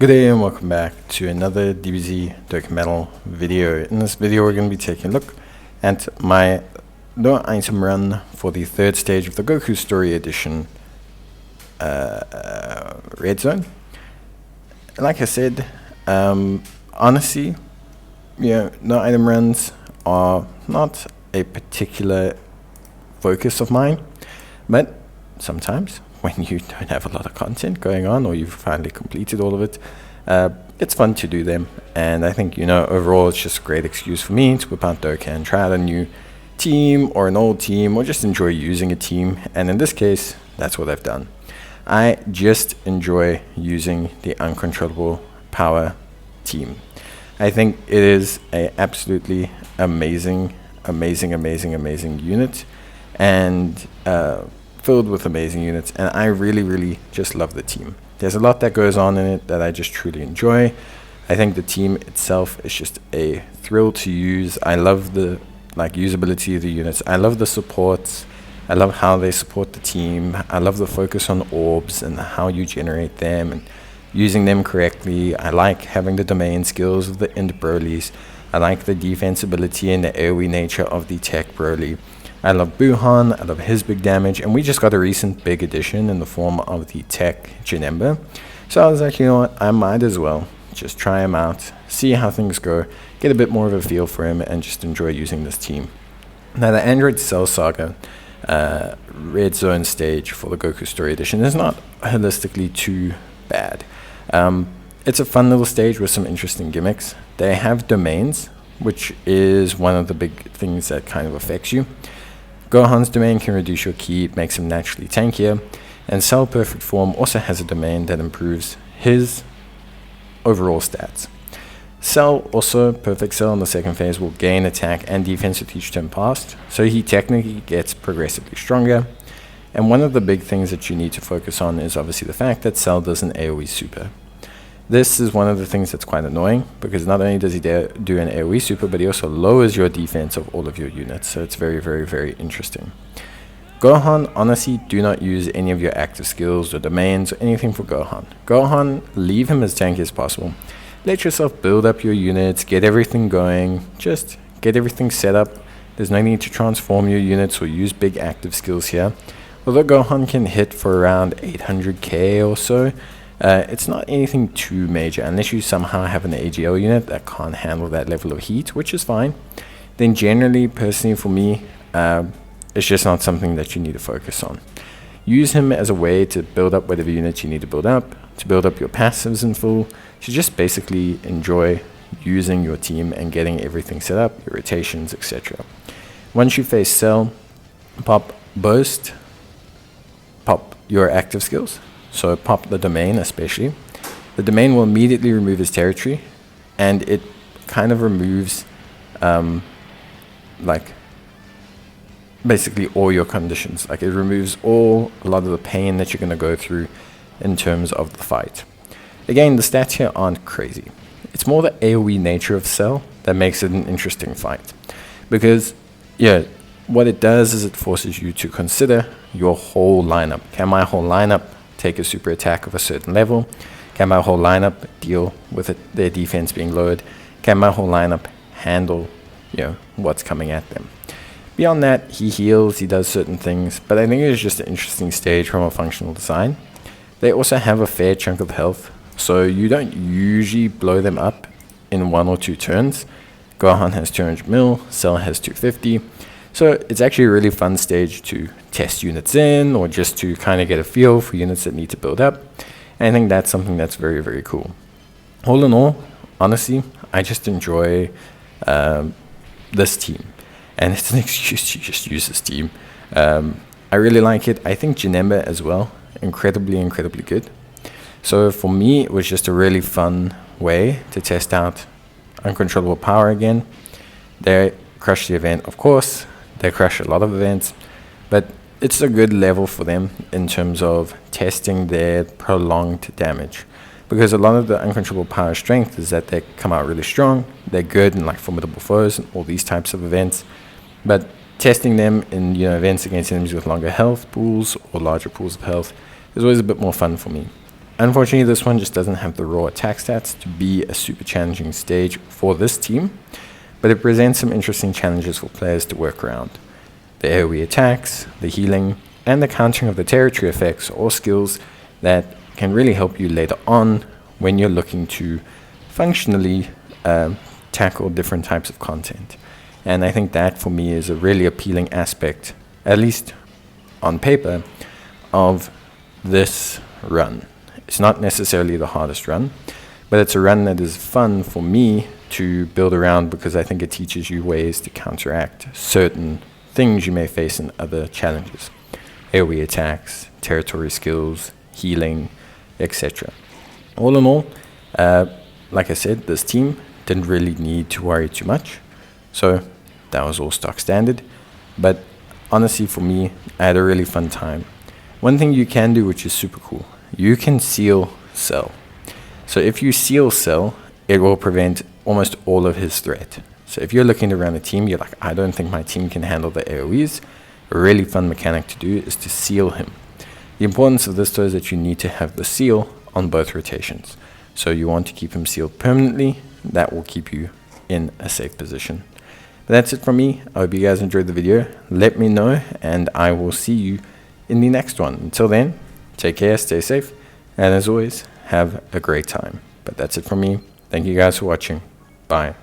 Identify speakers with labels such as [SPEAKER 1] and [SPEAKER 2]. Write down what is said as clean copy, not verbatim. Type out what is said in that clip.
[SPEAKER 1] Good day and welcome back to another DBZ Dokkan video. In this video we're going to be taking a look at my no item run for the third stage of the Goku Story Edition Red Zone. Like I said, honestly, no item runs are not a particular focus of mine, but sometimes when you don't have a lot of content going on or you've finally completed all of it, it's fun to do them. And I think, overall it's just a great excuse for me to whip out Dokkan, try out a new team or an old team, or just enjoy using a team. And in this case, that's what I've done. I just enjoy using the Uncontrollable Power team. I think it is a absolutely amazing unit, and filled with amazing units, and I really just love the team. There's a lot that goes on in it that I just truly enjoy. I think the team itself is just a thrill to use. I love the usability of the units. I love the supports. I love how they support the team. I love the focus on orbs and how you generate them and using them correctly. I like having the domain skills of the Int Brolys. I like the defensibility and the AoE nature of the Tech Broly. I love Buhan, I love his big damage, and we just got a recent big addition in the form of the Tech Janemba. So I was like, you know what, I might as well just try him out, see how things go, get a bit more of a feel for him, and just enjoy using this team. Now the Android Cell Saga Red Zone stage for the Goku Story Edition is not holistically too bad. It's a fun little stage with some interesting gimmicks. They have domains, which is one of the big things that kind of affects you. Gohan's domain can reduce your ki, it makes him naturally tankier, and Cell Perfect Form also has a domain that improves his overall stats. Cell, also Perfect Cell in the second phase, will gain attack and defense with each turn passed, so he technically gets progressively stronger. And one of the big things that you need to focus on is obviously the fact that Cell does an AoE super. This is one of the things that's quite annoying, because not only does he do an AoE super, but he also lowers your defense of all of your units, so it's very interesting. Gohan, honestly, do not use any of your active skills or domains or anything for Gohan. Gohan, leave him as tanky as possible. Let yourself build up your units, get everything going, just get everything set up. There's no need to transform your units or use big active skills here. Although Gohan can hit for around 800k or so, it's not anything too major unless you somehow have an AGL unit that can't handle that level of heat, which is fine. Then generally, personally for me, it's just not something that you need to focus on. Use him as a way to build up whatever units you need to build up your passives in full, to just basically enjoy using your team and getting everything set up, your rotations, etc. Once you face Cell, pop Burst, pop your active skills. So pop the domain especially. The domain will immediately remove his territory, and it kind of removes basically all your conditions. It removes a lot of the pain that you're going to go through in terms of the fight. Again, the stats here aren't crazy. It's more the AoE nature of Cell that makes it an interesting fight. Because, what it does is it forces you to consider your whole lineup. Can my whole lineup take a super attack of a certain level? Can my whole lineup deal with their defense being lowered? Can my whole lineup handle what's coming at them? Beyond that, he heals, he does certain things, but I think it's just an interesting stage from a functional design. They also have a fair chunk of health, so you don't usually blow them up in 1 or 2 turns. Gohan has 200 mil, Cell has 250. So it's actually a really fun stage to test units in, or just to kind of get a feel for units that need to build up. And I think that's something that's very cool. All in all, honestly, I just enjoy this team. And it's an excuse to just use this team. I really like it. I think Janemba as well, incredibly good. So for me, it was just a really fun way to test out Uncontrollable Power again. They crushed the event, of course. They crush a lot of events, but it's a good level for them in terms of testing their prolonged damage, because a lot of the Uncontrollable Power strength is that they come out really strong, they're good in formidable foes and all these types of events, but testing them in events against enemies with longer health pools or larger pools of health is always a bit more fun for me. Unfortunately, this one just doesn't have the raw attack stats to be a super challenging stage for this team, but it presents some interesting challenges for players to work around. The AoE attacks, the healing, and the countering of the territory effects or skills that can really help you later on when you're looking to functionally tackle different types of content. And I think that for me is a really appealing aspect, at least on paper, of this run. It's not necessarily the hardest run, but it's a run that is fun for me to build around because I think it teaches you ways to counteract certain things you may face in other challenges. AoE attacks, territory skills, healing, etc. All in all, like I said, this team didn't really need to worry too much. So that was all stock standard. But honestly, for me, I had a really fun time. One thing you can do, which is super cool, you can seal Cell. So if you seal Cell, it will prevent almost all of his threat. So if you're looking to run a team, you're like, I don't think my team can handle the AoEs. A really fun mechanic to do is to seal him. The importance of this though is that you need to have the seal on both rotations. So you want to keep him sealed permanently. That will keep you in a safe position. But that's it from me. I hope you guys enjoyed the video. Let me know, and I will see you in the next one. Until then, take care, stay safe, and as always, have a great time. But that's it from me. Thank you guys for watching. Bye.